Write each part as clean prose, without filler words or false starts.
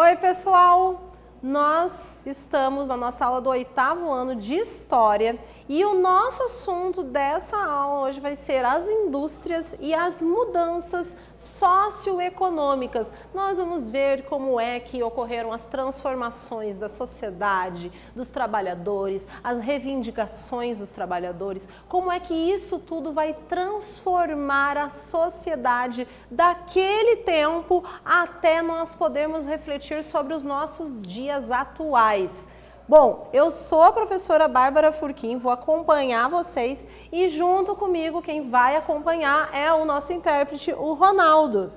Oi, pessoal! Nós estamos na nossa aula do 8º ano de História e o nosso assunto dessa aula hoje vai ser as indústrias e as mudanças socioeconômicas. Nós vamos ver como é que ocorreram as transformações da sociedade, dos trabalhadores, as reivindicações dos trabalhadores, como é que isso tudo vai transformar a sociedade daquele tempo até nós podermos refletir sobre os nossos dias atuais. Bom, eu sou a professora Bárbara Furquim, vou acompanhar vocês e junto comigo quem vai acompanhar é o nosso intérprete, o Ronaldo.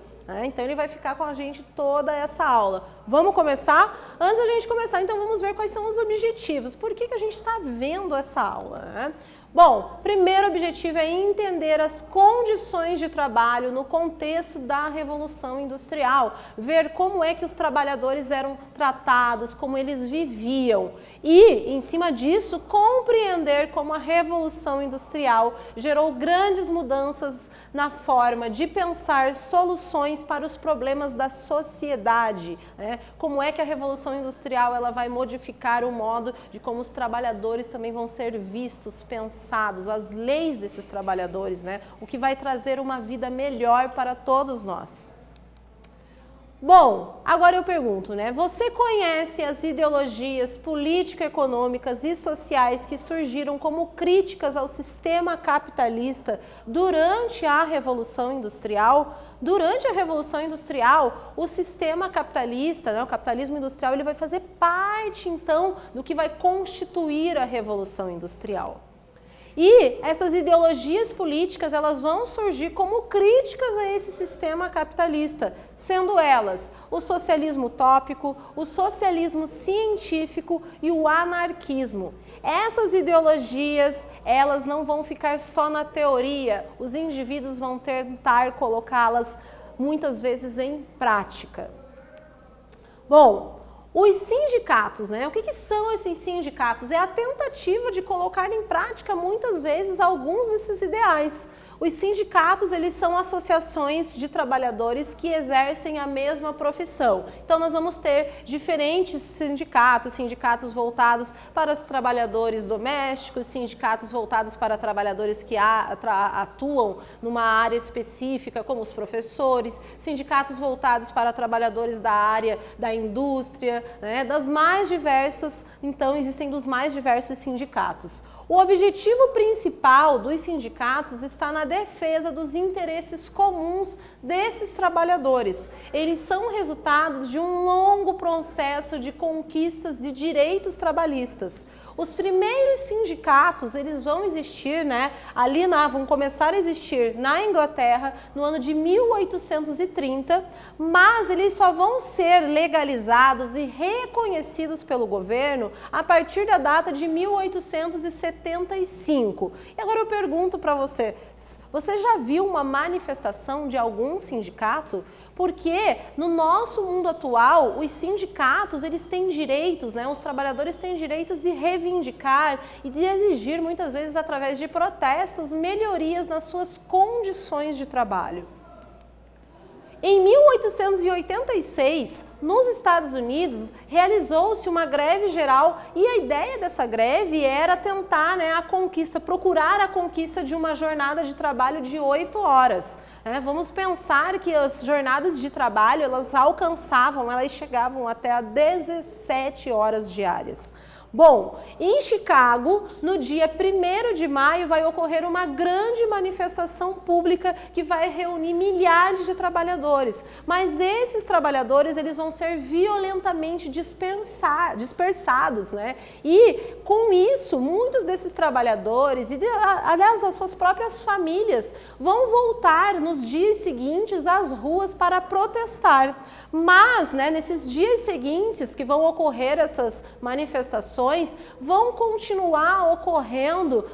Então ele vai ficar com a gente toda essa aula. Vamos começar? Antes da gente começar, então vamos ver quais são os objetivos. Por que a gente está vendo essa aula? Bom, primeiro objetivo é entender as condições de trabalho no contexto da Revolução Industrial, ver como é que os trabalhadores eram tratados, como eles viviam e, em cima disso, compreender como a Revolução Industrial gerou grandes mudanças na forma de pensar soluções para os problemas da sociedade, como é que a Revolução Industrial ela vai modificar o modo de como os trabalhadores também vão ser vistos, pensados, as leis desses trabalhadores, o que vai trazer uma vida melhor para todos nós. Bom, agora eu pergunto, você conhece as ideologias político-econômicas e sociais que surgiram como críticas ao sistema capitalista durante a Revolução Industrial? Durante a Revolução Industrial, o sistema capitalista, o capitalismo industrial, ele vai fazer parte, então, do que vai constituir a Revolução Industrial. E essas ideologias políticas, elas vão surgir como críticas a esse sistema capitalista, sendo elas o socialismo utópico, o socialismo científico e o anarquismo. Essas ideologias, elas não vão ficar só na teoria, os indivíduos vão tentar colocá-las muitas vezes em prática. Bom, os sindicatos, o que são esses sindicatos? É a tentativa de colocar em prática, muitas vezes, alguns desses ideais. Os sindicatos, eles são associações de trabalhadores que exercem a mesma profissão. Então, nós vamos ter diferentes sindicatos voltados para os trabalhadores domésticos, sindicatos voltados para trabalhadores que atuam numa área específica, como os professores, sindicatos voltados para trabalhadores da área da indústria, das mais diversas, então, existem dos mais diversos sindicatos. O objetivo principal dos sindicatos está na defesa dos interesses comuns desses trabalhadores. Eles são resultados de um longo processo de conquistas de direitos trabalhistas. Os primeiros sindicatos, eles vão existir, vão começar a existir na Inglaterra no ano de 1830, mas eles só vão ser legalizados e reconhecidos pelo governo a partir da data de 1875. E agora eu pergunto para você, você já viu uma manifestação de algum sindicato? Porque no nosso mundo atual, os sindicatos, eles têm direitos, os trabalhadores têm direitos de reivindicar e de exigir, muitas vezes, através de protestos, melhorias nas suas condições de trabalho. Em 1886, nos Estados Unidos, realizou-se uma greve geral e a ideia dessa greve era tentar procurar a conquista de uma jornada de trabalho de 8 horas. Vamos pensar que as jornadas de trabalho, elas chegavam até a 17 horas diárias. Bom, em Chicago, no dia 1º de maio, vai ocorrer uma grande manifestação pública que vai reunir milhares de trabalhadores. Mas esses trabalhadores, eles vão ser violentamente dispersados, E, com isso, muitos desses trabalhadores, aliás, as suas próprias famílias, vão voltar nos dias seguintes às ruas para protestar. Mas, nesses dias seguintes que vão ocorrer essas manifestações, vão continuar ocorrendo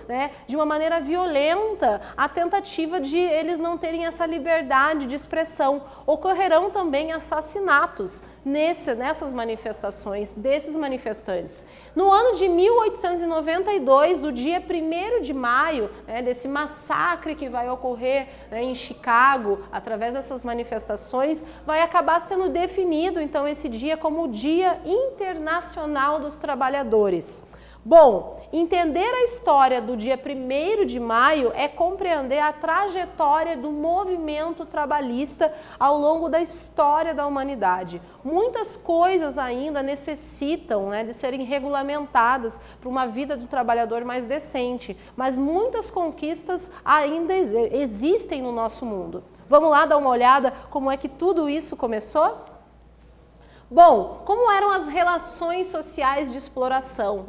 de uma maneira violenta a tentativa de eles não terem essa liberdade de expressão. Ocorrerão também assassinatos. nessas manifestações, desses manifestantes. No ano de 1892, o dia 1º de maio, desse massacre que vai ocorrer em Chicago, através dessas manifestações, vai acabar sendo definido, então, esse dia como o Dia Internacional dos Trabalhadores. Bom, entender a história do dia 1º de maio é compreender a trajetória do movimento trabalhista ao longo da história da humanidade. Muitas coisas ainda necessitam de serem regulamentadas para uma vida do trabalhador mais decente, mas muitas conquistas ainda existem no nosso mundo. Vamos lá dar uma olhada como é que tudo isso começou? Bom, como eram as relações sociais de exploração,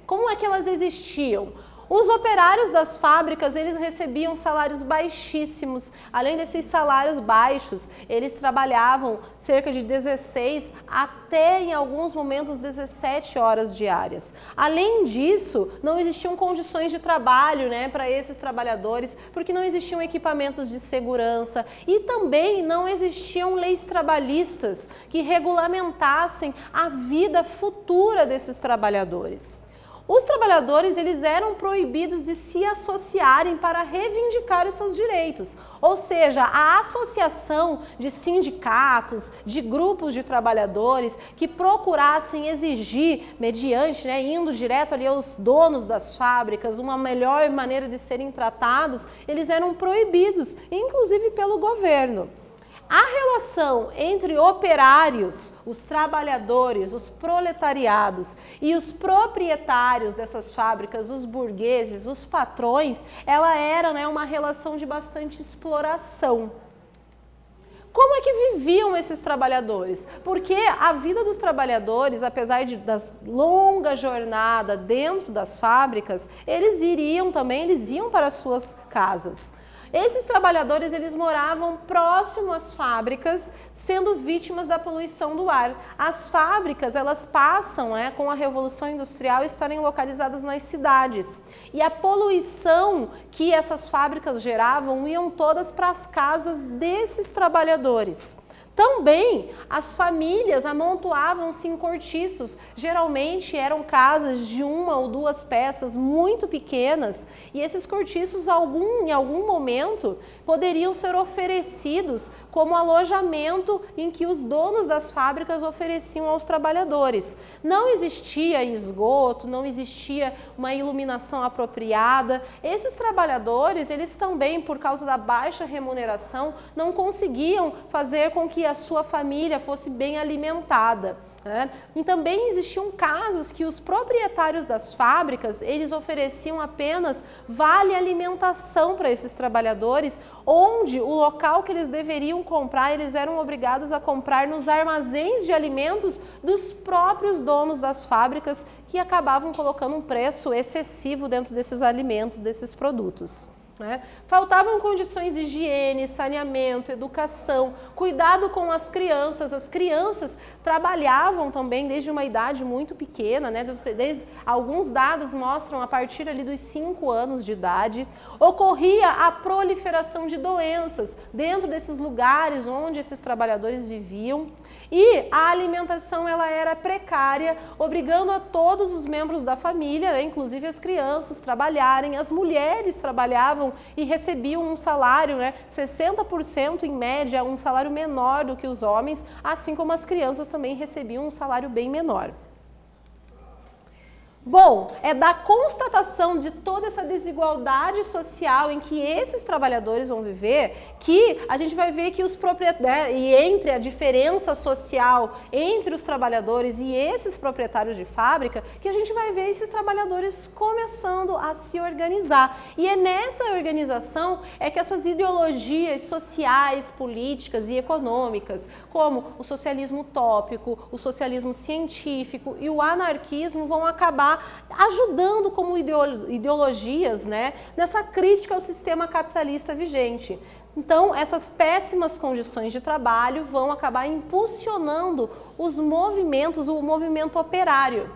Como é que elas existiam? Os operários das fábricas, eles recebiam salários baixíssimos. Além desses salários baixos, eles trabalhavam cerca de 16 até, em alguns momentos, 17 horas diárias. Além disso, não existiam condições de trabalho para esses trabalhadores, porque não existiam equipamentos de segurança e também não existiam leis trabalhistas que regulamentassem a vida futura desses trabalhadores. Os trabalhadores, eles eram proibidos de se associarem para reivindicar os seus direitos. Ou seja, a associação de sindicatos, de grupos de trabalhadores que procurassem exigir, mediante, indo direto ali aos donos das fábricas, uma melhor maneira de serem tratados, eles eram proibidos, inclusive pelo governo. A relação entre operários, os trabalhadores, os proletariados e os proprietários dessas fábricas, os burgueses, os patrões, ela era uma relação de bastante exploração. Como é que viviam esses trabalhadores? Porque a vida dos trabalhadores, apesar da longa jornada dentro das fábricas, eles iam para as suas casas. Esses trabalhadores, eles moravam próximo às fábricas, sendo vítimas da poluição do ar. As fábricas, elas passam, com a Revolução Industrial, estarem localizadas nas cidades. E a poluição que essas fábricas geravam iam todas para as casas desses trabalhadores. Também as famílias amontoavam-se em cortiços, geralmente eram casas de 1 ou 2 peças muito pequenas, e esses cortiços em algum momento poderiam ser oferecidos como alojamento em que os donos das fábricas ofereciam aos trabalhadores. Não existia esgoto, não existia uma iluminação apropriada. Esses trabalhadores, eles também, por causa da baixa remuneração, não conseguiam fazer com que a sua família fosse bem alimentada. E também existiam casos que os proprietários das fábricas, eles ofereciam apenas vale alimentação para esses trabalhadores, onde o local que eles deveriam comprar, eles eram obrigados a comprar nos armazéns de alimentos dos próprios donos das fábricas, que acabavam colocando um preço excessivo dentro desses alimentos, desses produtos. Faltavam condições de higiene, saneamento, educação, cuidado com as crianças. As crianças trabalhavam também desde uma idade muito pequena, alguns dados mostram a partir ali dos 5 anos de idade. Ocorria a proliferação de doenças dentro desses lugares onde esses trabalhadores viviam. E a alimentação, ela era precária, obrigando a todos os membros da família, inclusive as crianças, trabalharem. As mulheres trabalhavam e recebiam um salário, 60% em média, um salário menor do que os homens, assim como as crianças também recebiam um salário bem menor. Bom, é da constatação de toda essa desigualdade social em que esses trabalhadores vão viver que a gente vai ver que os proprietários, e entre a diferença social entre os trabalhadores e esses proprietários de fábrica, que a gente vai ver esses trabalhadores começando a se organizar. E é nessa organização que essas ideologias sociais, políticas e econômicas, como o socialismo utópico, o socialismo científico e o anarquismo vão acabar ajudando como ideologias nessa crítica ao sistema capitalista vigente. Então, essas péssimas condições de trabalho vão acabar impulsionando os movimentos, o movimento operário.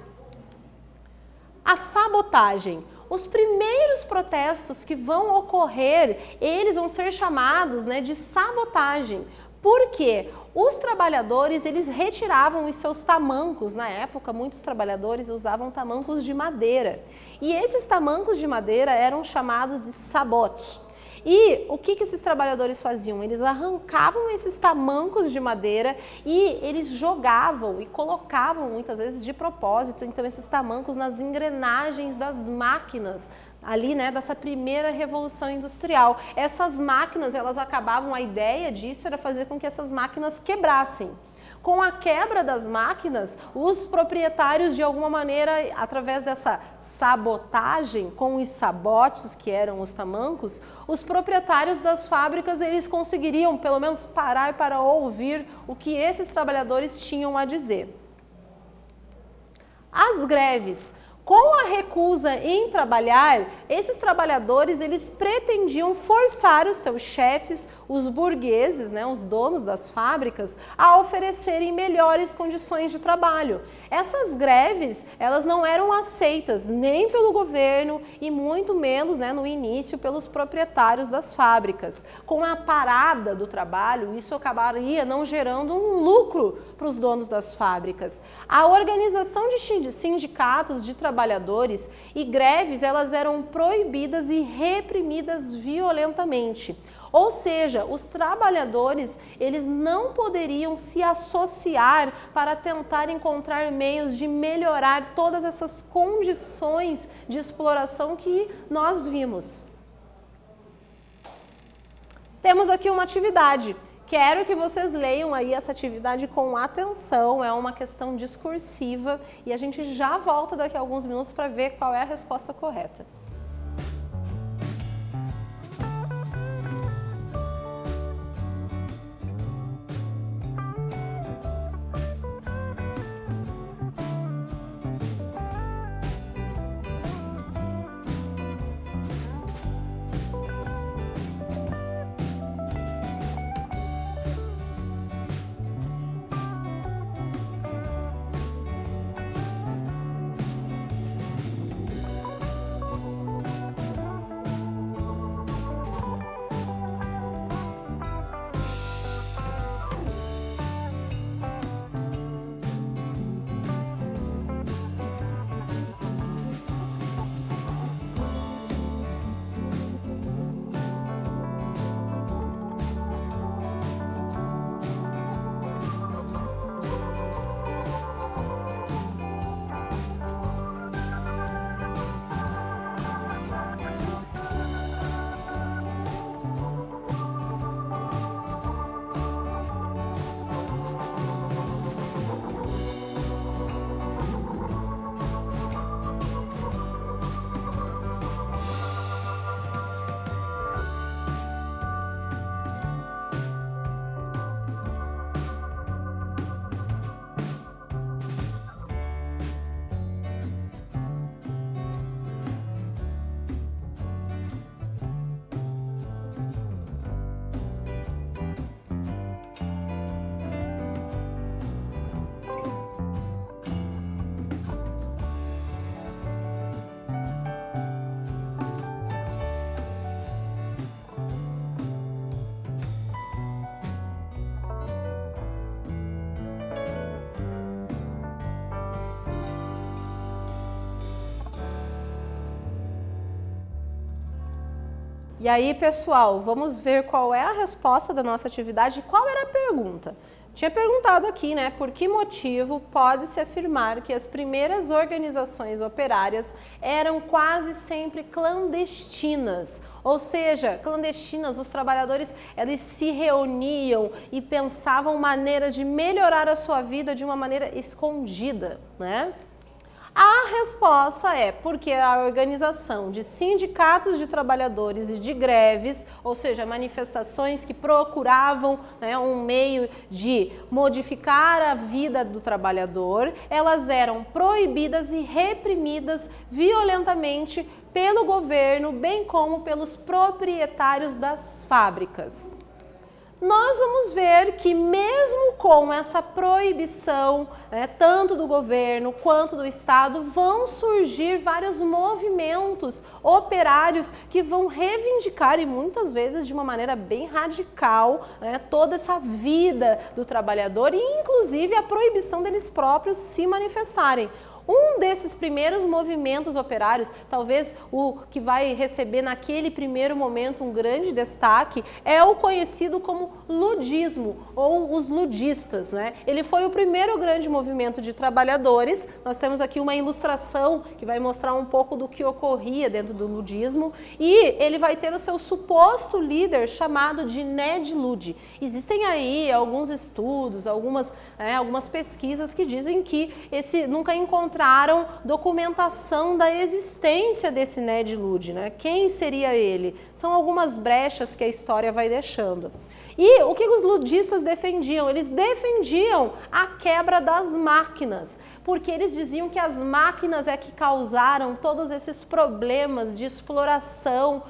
A sabotagem. Os primeiros protestos que vão ocorrer, eles vão ser chamados de sabotagem. Por quê? Os trabalhadores, eles retiravam os seus tamancos. Na época, muitos trabalhadores usavam tamancos de madeira. E esses tamancos de madeira eram chamados de sabotes. E o que esses trabalhadores faziam? Eles arrancavam esses tamancos de madeira e eles jogavam e colocavam, muitas vezes de propósito, então esses tamancos nas engrenagens das máquinas, ali, né, dessa primeira revolução industrial. Essas máquinas, elas acabavam, a ideia disso era fazer com que essas máquinas quebrassem. Com a quebra das máquinas, os proprietários, de alguma maneira, através dessa sabotagem com os sabotes, que eram os tamancos, os proprietários das fábricas, eles conseguiriam, pelo menos, parar para ouvir o que esses trabalhadores tinham a dizer. As greves. Com a recusa em trabalhar, esses trabalhadores, eles pretendiam forçar os seus chefes, os burgueses, né, os donos das fábricas, a oferecerem melhores condições de trabalho. Essas greves, elas não eram aceitas nem pelo governo e muito menos, né, no início, pelos proprietários das fábricas. Com a parada do trabalho, isso acabaria não gerando um lucro para os donos das fábricas. A organização de sindicatos de trabalhadores e greves, elas eram proibidas e reprimidas violentamente. Ou seja, os trabalhadores, eles não poderiam se associar para tentar encontrar meios de melhorar todas essas condições de exploração que nós vimos. Temos aqui uma atividade. Quero que vocês leiam aí essa atividade com atenção, é uma questão discursiva e a gente já volta daqui a alguns minutos para ver qual é a resposta correta. E aí, pessoal, vamos ver qual é a resposta da nossa atividade. Qual era a pergunta? Tinha perguntado aqui, né, por que motivo pode-se afirmar que as primeiras organizações operárias eram quase sempre clandestinas? Ou seja, clandestinas, os trabalhadores, eles se reuniam e pensavam maneiras de melhorar a sua vida de uma maneira escondida, né? A resposta é porque a organização de sindicatos de trabalhadores e de greves, ou seja, manifestações que procuravam, né, um meio de modificar a vida do trabalhador, elas eram proibidas e reprimidas violentamente pelo governo, bem como pelos proprietários das fábricas. nós vamos ver que mesmo com essa proibição, tanto do governo quanto do Estado, vão surgir vários movimentos operários que vão reivindicar, e muitas vezes de uma maneira bem radical, toda essa vida do trabalhador e inclusive a proibição deles próprios se manifestarem. Um desses primeiros movimentos operários, talvez o que vai receber naquele primeiro momento um grande destaque, é o conhecido como ludismo, ou os ludistas, Ele foi o primeiro grande movimento de trabalhadores. Nós temos aqui uma ilustração que vai mostrar um pouco do que ocorria dentro do ludismo, e ele vai ter o seu suposto líder chamado de Ned Ludd. Existem aí alguns estudos, algumas pesquisas que dizem que nunca encontraram documentação da existência desse Ned Ludd, Quem seria ele? São algumas brechas que a história vai deixando. E o que os ludistas defendiam? Eles defendiam a quebra das máquinas, porque eles diziam que as máquinas é que causaram todos esses problemas de exploração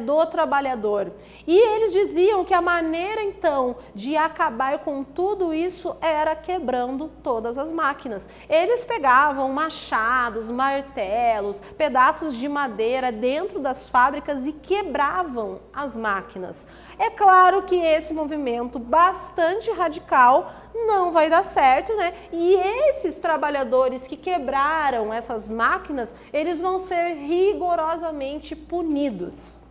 do trabalhador. E eles diziam que a maneira, então, de acabar com tudo isso era quebrando todas as máquinas. Eles pegavam machados, martelos, pedaços de madeira dentro das fábricas e quebravam as máquinas. É claro que esse movimento bastante radical não vai dar certo, E esses trabalhadores que quebraram essas máquinas, eles vão ser rigorosamente punidos.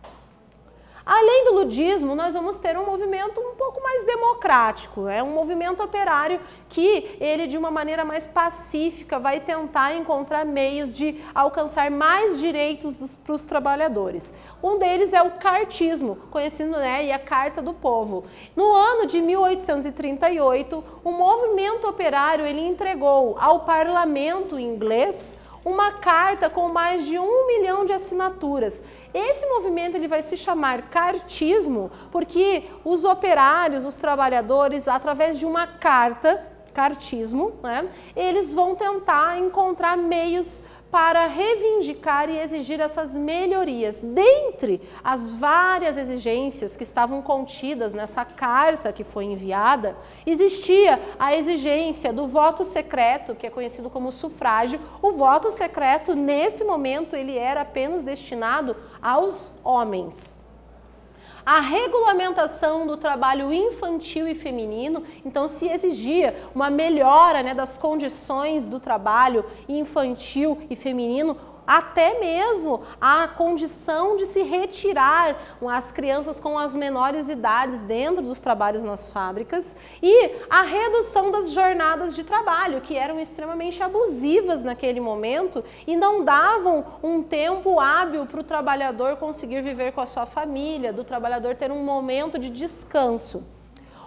Além do ludismo, nós vamos ter um movimento um pouco mais democrático, um movimento operário que ele, de uma maneira mais pacífica, vai tentar encontrar meios de alcançar mais direitos para os trabalhadores. Um deles é o cartismo, conhecido e a Carta do Povo. No ano de 1838, o movimento operário ele entregou ao parlamento inglês uma carta com mais de 1 milhão de assinaturas. Esse movimento ele vai se chamar cartismo porque os operários, os trabalhadores, através de uma carta, cartismo, eles vão tentar encontrar meios para reivindicar e exigir essas melhorias. Dentre as várias exigências que estavam contidas nessa carta que foi enviada, existia a exigência do voto secreto, que é conhecido como sufrágio. O voto secreto, nesse momento, ele era apenas destinado aos homens. A regulamentação do trabalho infantil e feminino, então se exigia uma melhora das condições do trabalho infantil e feminino, até mesmo a condição de se retirar as crianças com as menores idades dentro dos trabalhos nas fábricas e a redução das jornadas de trabalho, que eram extremamente abusivas naquele momento e não davam um tempo hábil para o trabalhador conseguir viver com a sua família, do trabalhador ter um momento de descanso.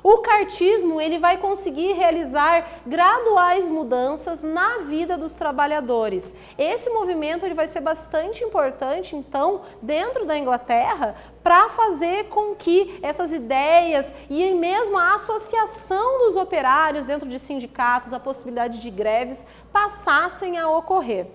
O cartismo ele vai conseguir realizar graduais mudanças na vida dos trabalhadores. Esse movimento ele vai ser bastante importante, então, dentro da Inglaterra, para fazer com que essas ideias e mesmo a associação dos operários dentro de sindicatos, a possibilidade de greves, passassem a ocorrer.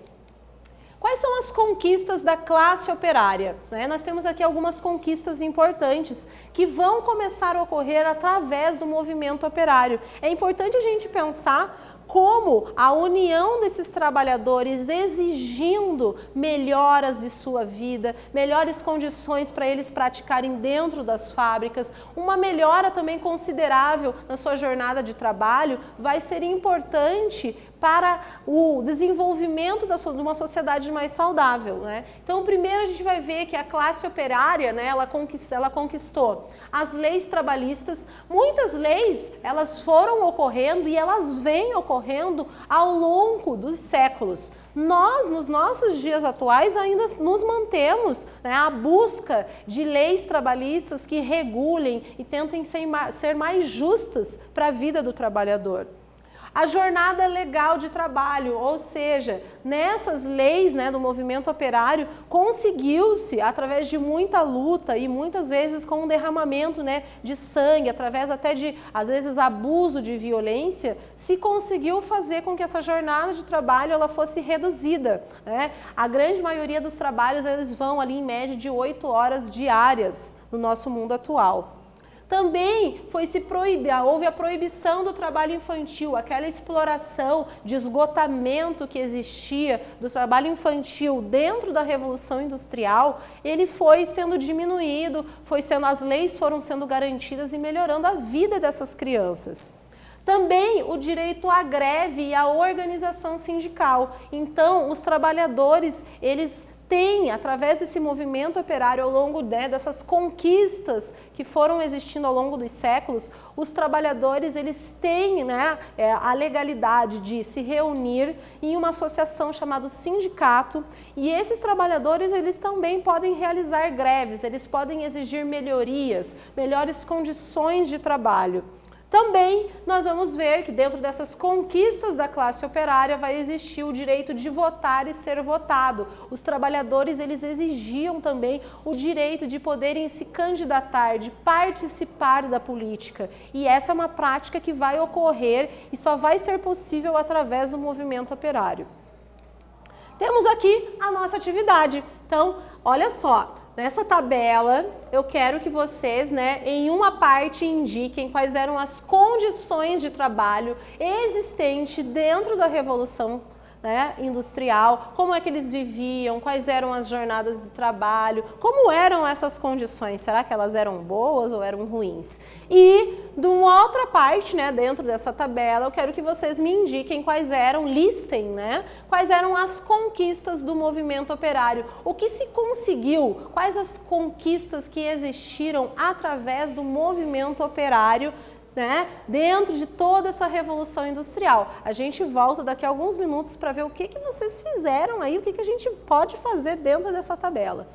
Quais são as conquistas da classe operária? Nós temos aqui algumas conquistas importantes que vão começar a ocorrer através do movimento operário. É importante a gente pensar como a união desses trabalhadores exigindo melhoras de sua vida, melhores condições para eles praticarem dentro das fábricas, uma melhora também considerável na sua jornada de trabalho, vai ser importante para o desenvolvimento de uma sociedade mais saudável. Então, primeiro a gente vai ver que a classe operária, ela conquistou as leis trabalhistas. Muitas leis, elas foram ocorrendo e elas vêm ocorrendo ao longo dos séculos. Nós, nos nossos dias atuais, ainda nos mantemos a busca de leis trabalhistas que regulem e tentem ser mais justas para a vida do trabalhador. A jornada legal de trabalho, ou seja, nessas leis do movimento operário, conseguiu-se, através de muita luta e muitas vezes com um derramamento de sangue, através até de, às vezes, abuso de violência, se conseguiu fazer com que essa jornada de trabalho ela fosse reduzida. A grande maioria dos trabalhos eles vão ali em média de 8 horas diárias no nosso mundo atual. Também houve a proibição do trabalho infantil, aquela exploração de esgotamento que existia do trabalho infantil dentro da Revolução Industrial, ele foi sendo diminuído, as leis foram sendo garantidas e melhorando a vida dessas crianças. Também o direito à greve e à organização sindical. Então, os trabalhadores, eles têm, através desse movimento operário ao longo dessas conquistas que foram existindo ao longo dos séculos, os trabalhadores eles têm a legalidade de se reunir em uma associação chamada sindicato, e esses trabalhadores eles também podem realizar greves, eles podem exigir melhorias, melhores condições de trabalho. Também nós vamos ver que dentro dessas conquistas da classe operária vai existir o direito de votar e ser votado. Os trabalhadores eles exigiam também o direito de poderem se candidatar, de participar da política. E essa é uma prática que vai ocorrer e só vai ser possível através do movimento operário. Temos aqui a nossa atividade. Então, olha só. Nessa tabela, eu quero que vocês, em uma parte, indiquem quais eram as condições de trabalho existentes dentro da Revolução Industrial, como é que eles viviam, quais eram as jornadas de trabalho, como eram essas condições, será que elas eram boas ou eram ruins? E, de uma outra parte, dentro dessa tabela, eu quero que vocês me indiquem listem, quais eram as conquistas do movimento operário, o que se conseguiu, quais as conquistas que existiram através do movimento operário, dentro de toda essa Revolução Industrial. A gente volta daqui a alguns minutos para ver o que vocês fizeram aí, o que a gente pode fazer dentro dessa tabela.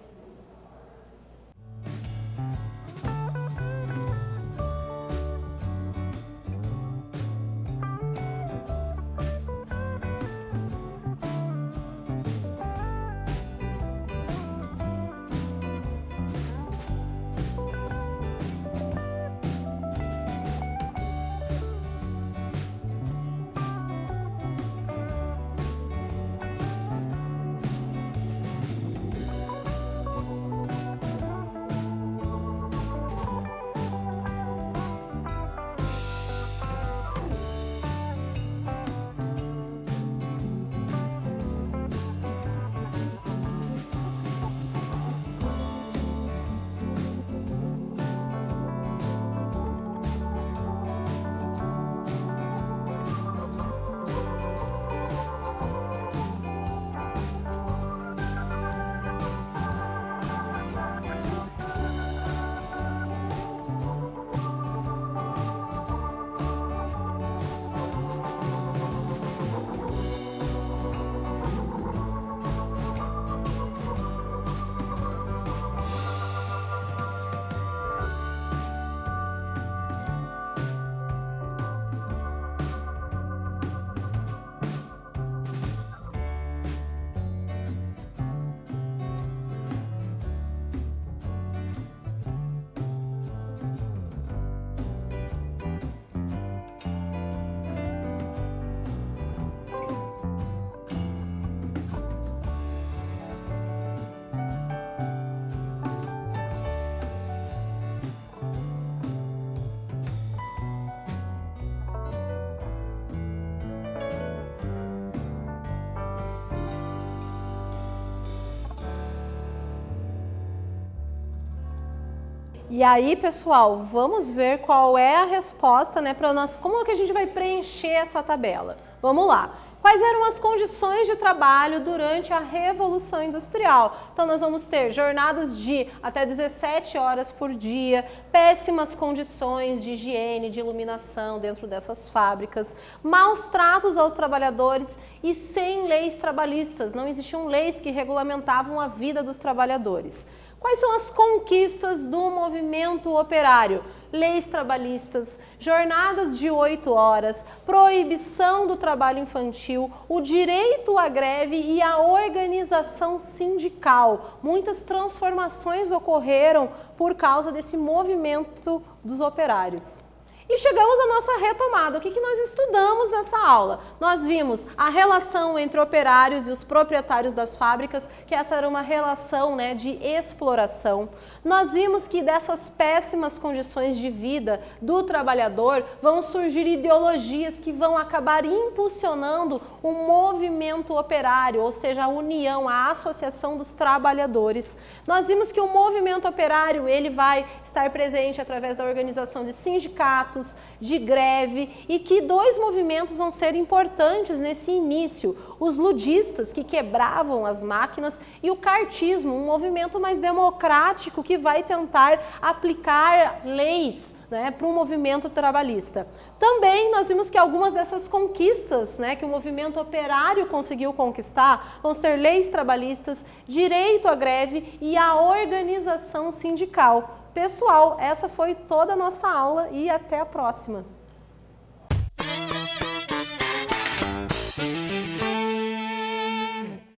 E aí, pessoal, vamos ver qual é a resposta, para nós, como é que a gente vai preencher essa tabela. Vamos lá. Quais eram as condições de trabalho durante a Revolução Industrial? Então, nós vamos ter jornadas de até 17 horas por dia, péssimas condições de higiene, de iluminação dentro dessas fábricas, maus tratos aos trabalhadores e sem leis trabalhistas. Não existiam leis que regulamentavam a vida dos trabalhadores. Quais são as conquistas do movimento operário? Leis trabalhistas, jornadas de 8 horas, proibição do trabalho infantil, o direito à greve e a organização sindical. Muitas transformações ocorreram por causa desse movimento dos operários. E chegamos à nossa retomada. O que nós estudamos nessa aula? Nós vimos a relação entre operários e os proprietários das fábricas, que essa era uma relação, né, de exploração. Nós vimos que dessas péssimas condições de vida do trabalhador vão surgir ideologias que vão acabar impulsionando o movimento operário, ou seja, a união, a associação dos trabalhadores. Nós vimos que o movimento operário ele vai estar presente através da organização de sindicatos, de greve, e que dois movimentos vão ser importantes nesse início: os ludistas, que quebravam as máquinas, e o cartismo, um movimento mais democrático que vai tentar aplicar leis, né, para o movimento trabalhista. Também nós vimos que algumas dessas conquistas, né, que o movimento operário conseguiu conquistar vão ser leis trabalhistas, direito à greve e a organização sindical. Pessoal, essa foi toda a nossa aula e até a próxima!